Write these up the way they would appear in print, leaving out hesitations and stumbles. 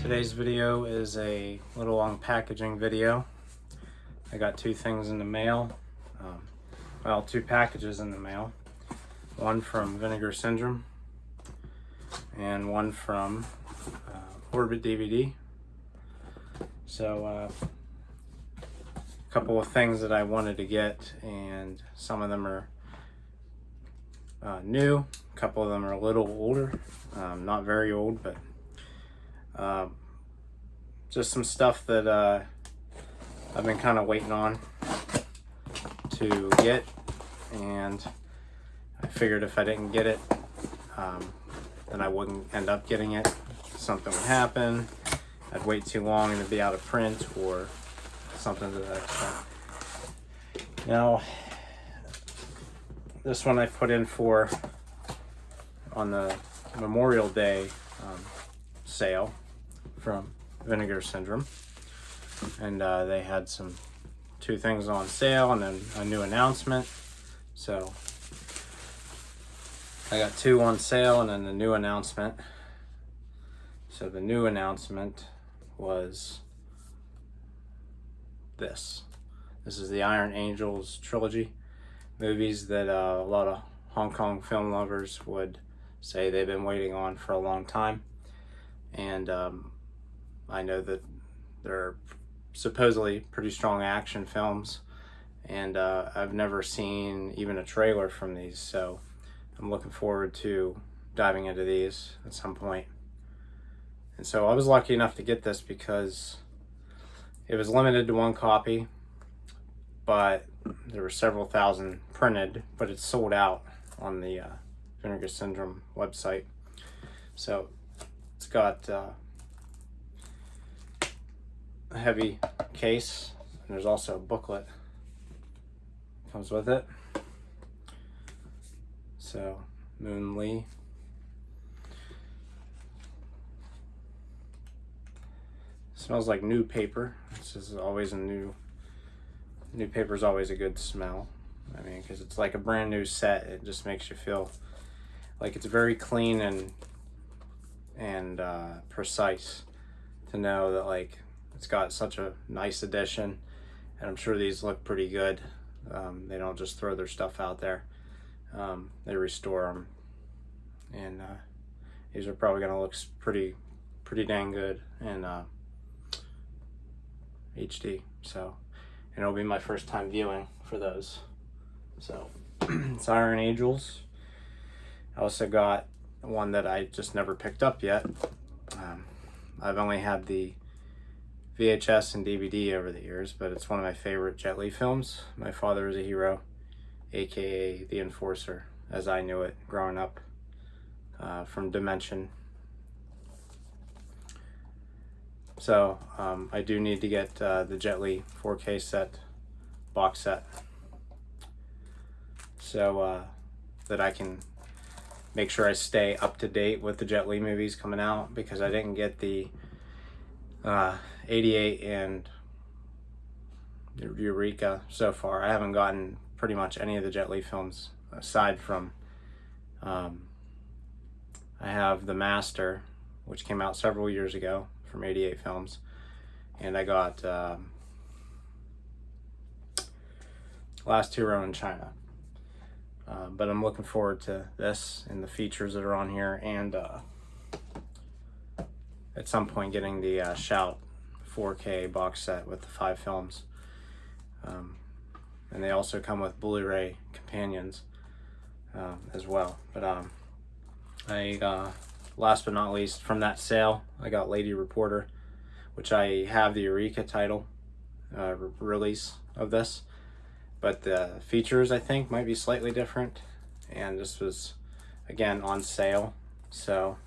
Today's video is a little unpackaging video. I got two things in the mail. Well, two packages in the mail. One from Vinegar Syndrome and one from Orbit DVD. So a couple of things that I wanted to get, and some of them are new, a couple of them are a little older, not very old, but just some stuff that I've been kind of waiting on to get, and I figured if I didn't get it, then I wouldn't end up getting it. Something would happen, I'd wait too long and it'd be out of print or something to that extent. Now, this one I put in for on the Memorial Day sale from Vinegar Syndrome, and they had two things on sale and then a new announcement. So I got two on sale and then the new announcement. So the new announcement was this is the Iron Angels trilogy movies that a lot of Hong Kong film lovers would say they've been waiting on for a long time. And I know that they're supposedly pretty strong action films, and I've never seen even a trailer from these, so I'm looking forward to diving into these at some point. And so I was lucky enough to get this because it was limited to one copy, but there were several thousand printed, but it's sold out on the Vinegar Syndrome website. So it's got a heavy case, and there's also a booklet comes with it. So Moon Lee. Smells like new paper. This is always a new paper is always a good smell. I mean, because it's like a brand new set. It just makes you feel like it's very clean and precise to know that like it's got such a nice edition, and I'm sure these look pretty good. They don't just throw their stuff out there. They restore them, and these are probably gonna look pretty dang good in HD. So, and it'll be my first time viewing for those. So it's Iron Angels. I also got one that I just never picked up yet. I've only had the VHS and DVD over the years, but it's one of my favorite Jet Li films. My Father is a Hero, aka The Enforcer, as I knew it growing up, from Dimension. So I do need to get the Jet Li 4K set, box set, so that I can make sure I stay up to date with the Jet Li movies coming out, because I didn't get the 88 and Eureka so far. I haven't gotten pretty much any of the Jet Li films aside from I have The Master, which came out several years ago from 88 Films, and I got Last Hero in China. But I'm looking forward to this and the features that are on here, and at some point getting the Shout 4K box set with the 5 films. And they also come with Blu-ray companions as well. But last but not least, from that sale, I got Lady Reporter, which I have the Eureka title release of this, but the features I think might be slightly different, and this was again on sale, so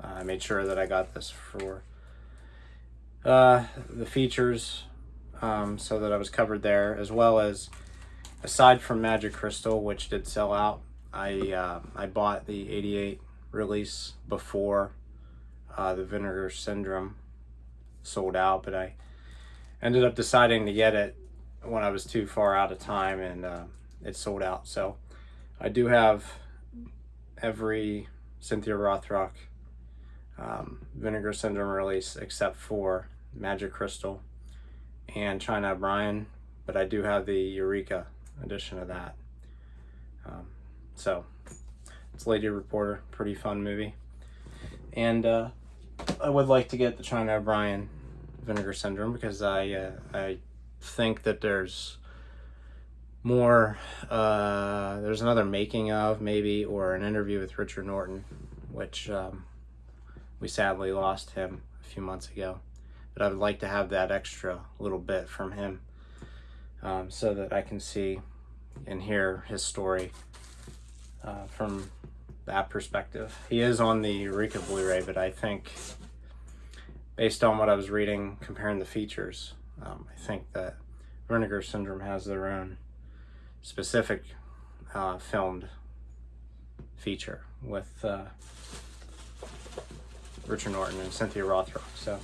I made sure that I got this for the features, so that I was covered there, as well as, aside from Magic Crystal, which did sell out, I bought the 88 release before the Vinegar Syndrome sold out, but I ended up deciding to get it when I was too far out of time, and it sold out. So I do have every Cynthia Rothrock, Vinegar Syndrome release, except for Magic Crystal and China O'Brien, but I do have the Eureka edition of that. So it's Lady Reporter, pretty fun movie. And I would like to get the China O'Brien Vinegar Syndrome because I think that there's more, there's another making of maybe, or an interview with Richard Norton, which we sadly lost him a few months ago. But I would like to have that extra little bit from him so that I can see and hear his story from that perspective. He is on the Eureka Blu-ray, but I think based on what I was reading, comparing the features, I think that Vinegar Syndrome has their own specific filmed feature with Richard Norton and Cynthia Rothrock. So,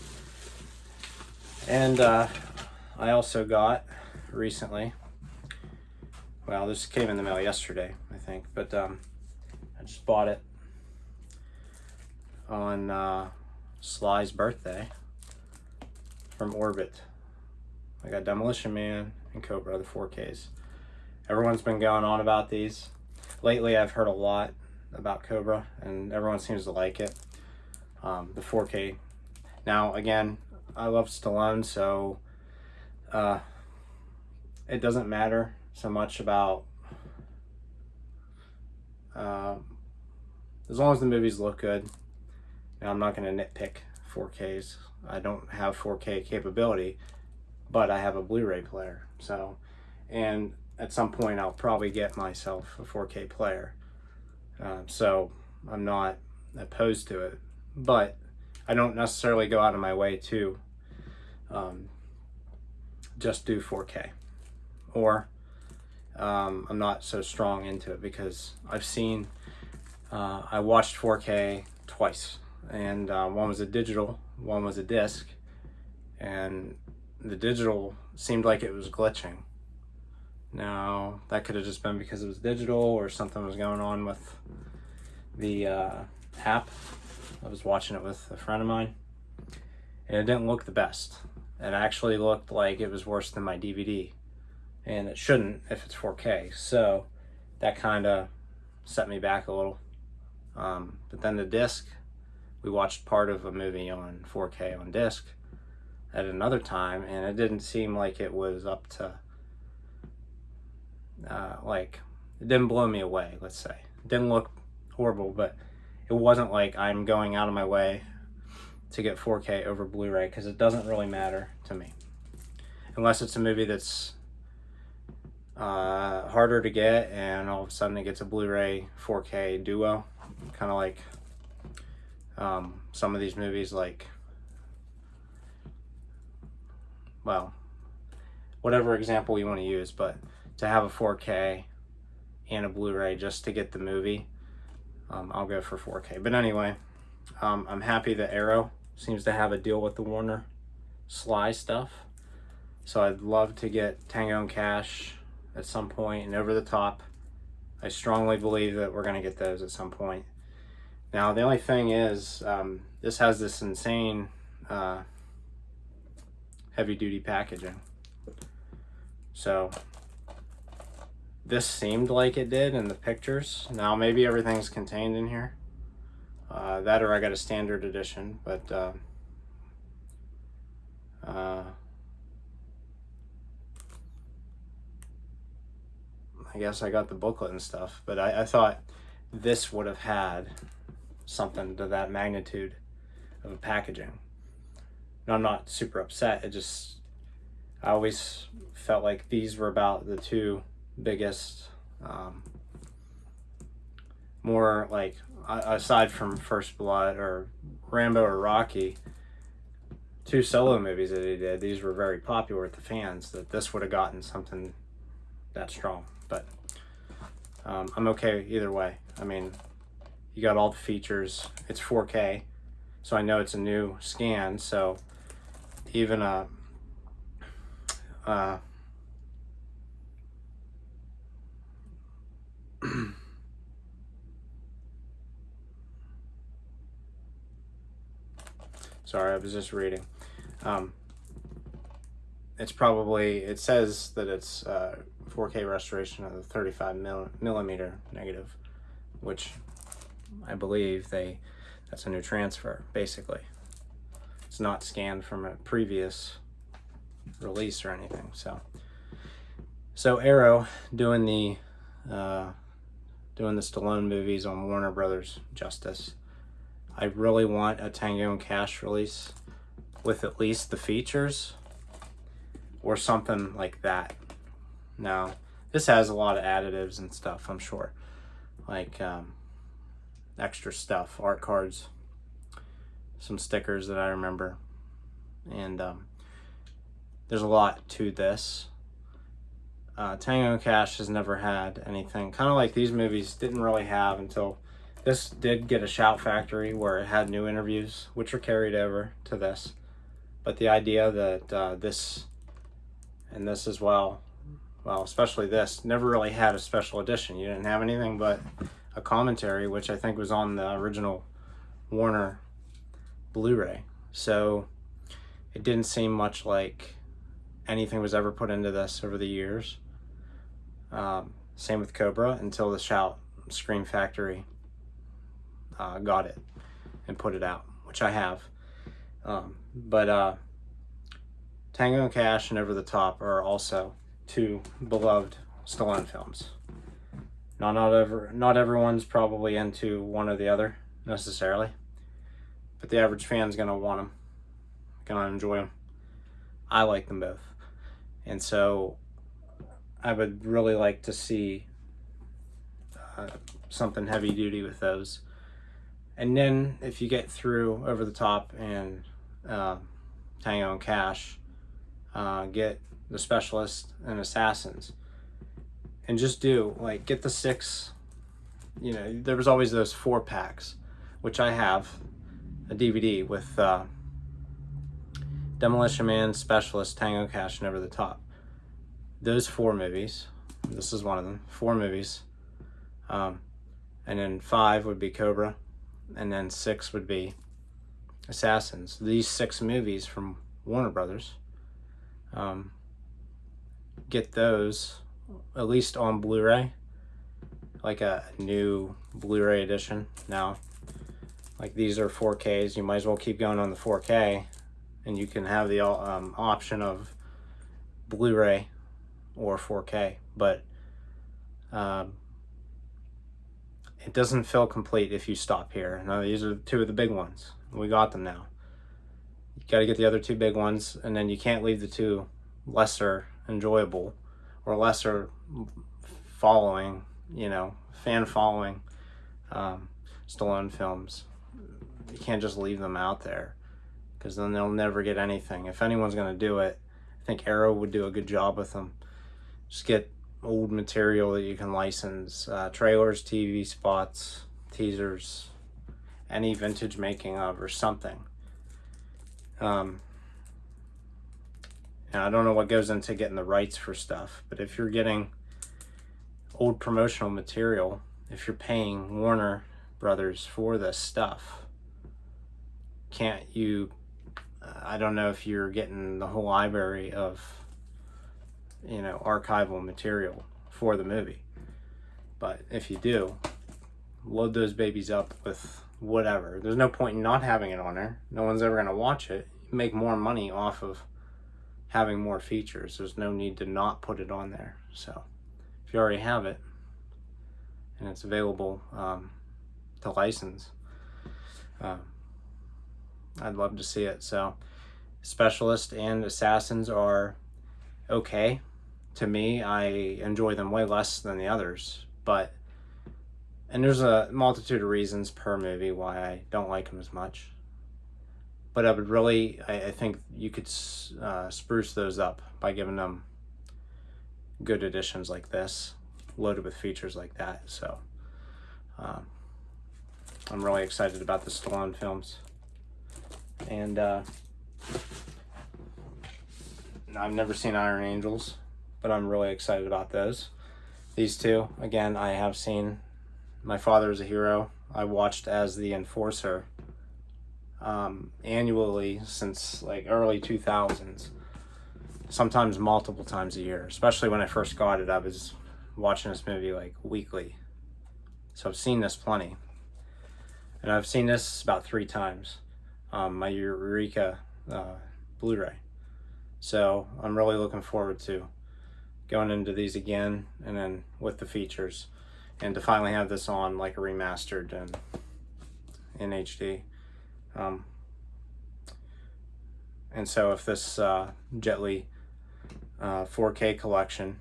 and I also got recently, well, this came in the mail yesterday, I think, but I just bought it on Sly's birthday from Orbit. I got Demolition Man and Cobra, the 4Ks. Everyone's been going on about these. Lately, I've heard a lot about Cobra, and everyone seems to like it. The 4K. Now, again, I love Stallone, so it doesn't matter so much about as long as the movies look good. Now, I'm not going to nitpick 4Ks. I don't have 4K capability, but I have a Blu-ray player. So, and at some point, I'll probably get myself a 4K player. So I'm not opposed to it, but I don't necessarily go out of my way to just do 4K, or I'm not so strong into it because I've seen, I watched 4K twice, and one was a digital, one was a disc, and the digital seemed like it was glitching. Now, that could have just been because it was digital or something was going on with the app. I was watching it with a friend of mine, and it didn't look the best. It actually looked like it was worse than my DVD, and it shouldn't if it's 4K. So that kind of set me back a little. But then the disc, we watched part of a movie on 4K on disc at another time, and it didn't seem like it was up to like, it didn't blow me away, let's say. It didn't look horrible, but it wasn't like I'm going out of my way to get 4K over Blu-ray, because it doesn't really matter to me. Unless it's a movie that's harder to get and all of a sudden it gets a Blu-ray 4K duo. Kind of like some of these movies, like, well, whatever example you want to use, but to have a 4K and a Blu-ray just to get the movie, I'll go for 4K. But anyway, I'm happy that Arrow seems to have a deal with the Warner Sly stuff. So I'd love to get Tango and Cash at some point, and Over the Top. I strongly believe that we're going to get those at some point. Now, the only thing is, this has this insane heavy-duty packaging. So this seemed like it did in the pictures. Now, maybe everything's contained in here. That, or I got a standard edition, but I guess I got the booklet and stuff. But I thought this would have had something to that magnitude of a packaging. Now, I'm not super upset. I always felt like these were about the two biggest, more like, aside from First Blood or Rambo or Rocky, two solo movies that he did, these were very popular with the fans, that this would have gotten something that strong. But I'm okay either way. I mean, you got all the features. It's 4K, so I know it's a new scan, so even a Sorry, I was just reading. It's probably, it says that it's 4K restoration of the 35 millimeter negative, which I believe that's a new transfer, basically. It's not scanned from a previous release or anything. So Arrow doing the Stallone movies on Warner Brothers Justice. I really want a Tango and Cash release with at least the features or something like that. Now, this has a lot of additives and stuff, I'm sure, like extra stuff, art cards, some stickers that I remember, and there's a lot to this. Tango and Cash has never had anything kind of like these movies didn't really have until this did get a Shout Factory where it had new interviews, which are carried over to this. But the idea that this and this as well, especially this, never really had a special edition. You didn't have anything but a commentary, which I think was on the original Warner Blu-ray. So it didn't seem much like anything was ever put into this over the years. Same with Cobra until the Shout Scream Factory got it and put it out, which I have. But Tango and Cash and Over the Top are also two beloved Stallone films. Not everyone's probably into one or the other necessarily, but the average fan's gonna want them, gonna enjoy them. I like them both, and so I would really like to see something heavy duty with those. And then if you get through Over the Top and Tango and Cash, get The Specialist and Assassins, and just get the 6. There was always those 4 packs, which I have a DVD with Demolition Man, Specialist, Tango, Cash, and Over the Top. Those 4 movies, this is one of them, 4 movies, and then 5 would be Cobra, and then 6 would be Assassins. These 6 movies from Warner Brothers, get those at least on Blu-ray, like a new Blu-ray edition now. Like these are 4Ks, you might as well keep going on the 4K, and you can have the option of Blu-ray or 4K, but it doesn't feel complete if you stop here. Now these are 2 of the big ones. We got them now. You got to get the other 2 big ones, and then you can't leave the 2 lesser enjoyable or lesser following, fan following Stallone films. You can't just leave them out there, because then they'll never get anything. If anyone's going to do it, I think Arrow would do a good job with them. Just get old material that you can license, trailers, TV spots, teasers, any vintage making of or something. And I don't know what goes into getting the rights for stuff, but if you're getting old promotional material, if you're paying Warner Brothers for this stuff, can't you, I don't know if you're getting the whole library of archival material for the movie, but if you do, load those babies up with whatever. There's no point in not having it on there. No one's ever going to watch it. You make more money off of having more features. There's no need to not put it on there. So if you already have it and it's available to license, I'd love to see it. So Specialist and Assassins are okay to me. I enjoy them way less than the others, and there's a multitude of reasons per movie why I don't like them as much. But I think you could spruce those up by giving them good editions like this, loaded with features like that. So I'm really excited about the Stallone films. And I've never seen Iron Angels, but I'm really excited about those. These 2, again, I have seen. My Father is a Hero, I watched as the Enforcer annually since like early 2000s, sometimes multiple times a year. Especially when I first got it, I was watching this movie like weekly. So I've seen this plenty. And I've seen this about 3 times. My Eureka Blu-ray. So I'm really looking forward to going into these again, and then with the features, and to finally have this on like a remastered and in HD. And so if this Jet Li 4K collection,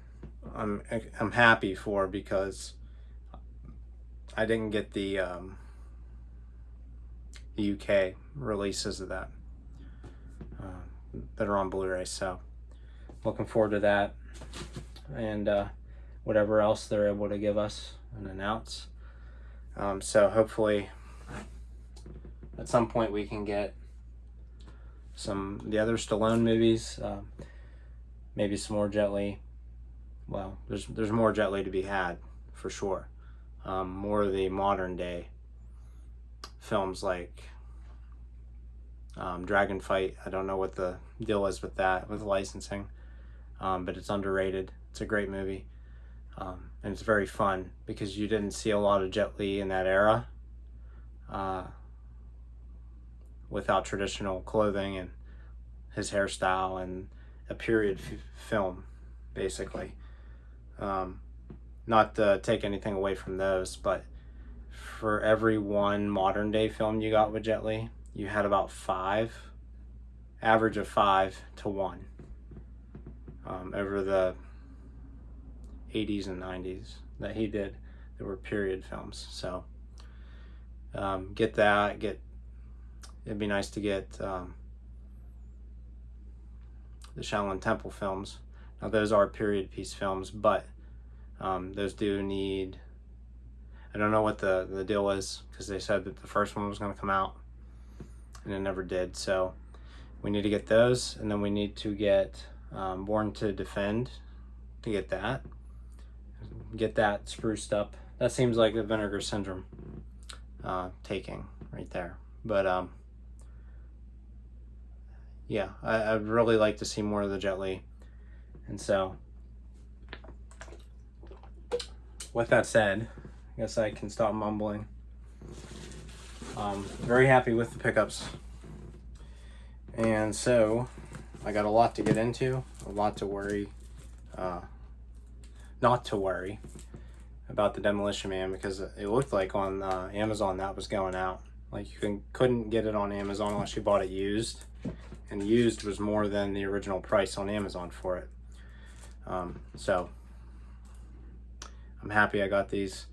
I'm happy for, because I didn't get the UK releases of that that are on Blu-ray. So looking forward to that, and whatever else they're able to give us and announce. So hopefully at some point we can get the other Stallone movies, maybe some more Jet Li. Well, there's more Jet Li to be had for sure. More of the modern day films like Dragon Fight. I don't know what the deal is with that, with licensing, but it's underrated. It's a great movie, and it's very fun because you didn't see a lot of Jet Li in that era without traditional clothing and his hairstyle and a period film, basically. Not to take anything away from those, but for every one modern day film you got with Jet Li, you had about 5, average of 5 to 1 over the 80s and 90s that he did. There were period films. So it'd be nice to get the Shaolin Temple films. Now those are period piece films, but those do need, I don't know what the deal is, because they said that the first one was going to come out and it never did. So we need to get those, and then we need to get Born to Defend to get that spruced up. That seems like the Vinegar Syndrome taking right there. But yeah, I'd really like to see more of the Jet Li. And so with that said, I guess I can stop mumbling. Very happy with the pickups. And so I got a lot to get into, a lot to worry, not to worry about the Demolition Man, because it looked like on Amazon that was going out. Like you couldn't get it on Amazon unless you bought it used, and used was more than the original price on Amazon for it. So I'm happy I got these.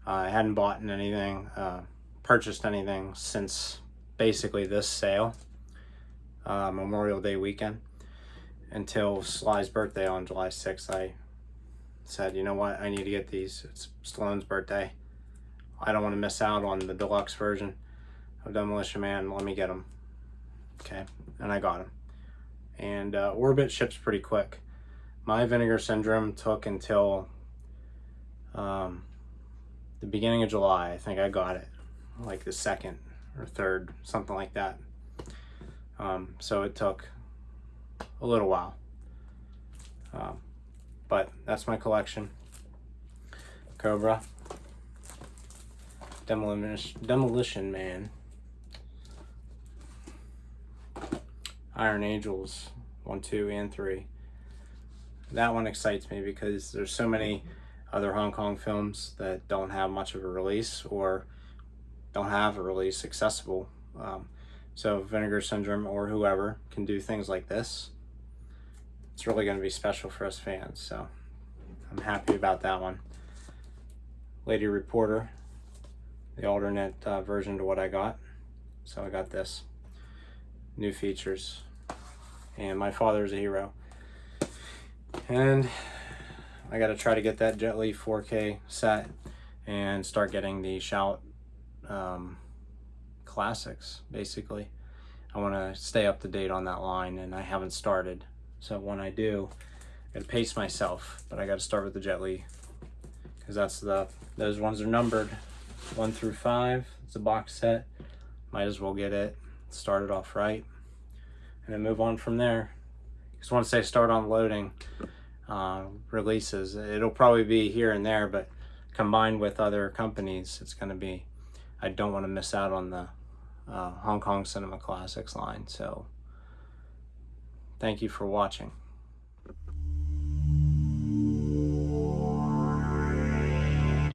I hadn't bought anything, purchased anything since basically this sale, Memorial Day weekend, until Sly's birthday on July 6th. I said, you know what, I need to get these. It's Stallone's birthday. I don't want to miss out on the deluxe version of Demolition Man. Let me get them. Okay, and I got them. And Orbit ships pretty quick. My Vinegar Syndrome took until the beginning of July. I think I got it like the 2nd or 3rd, something like that. So it took a little while. But that's my collection. Cobra, Demolition Man, Iron Angels 1, 2, and 3. That one excites me because there's so many other Hong Kong films that don't have much of a release, or don't have a release accessible. So Vinegar Syndrome or whoever can do things like this. It's really going to be special for us fans. So I'm happy about that one. Lady Reporter, the alternate version to what I got. So I got this. New features. And My Father's a Hero. And I got to try to get that Jet Li 4K set and start getting the Shout classics, basically. I want to stay up to date on that line, and I haven't started. So when I do, I got to pace myself, but I got to start with the Jet Li, because those ones are numbered 1 through 5. It's a box set. Might as well get it. start it off right, and then move on from there. Just want to say start unloading releases. It'll probably be here and there, but combined with other companies, it's going to be, I don't want to miss out on the Hong Kong Cinema Classics line. So thank you for watching.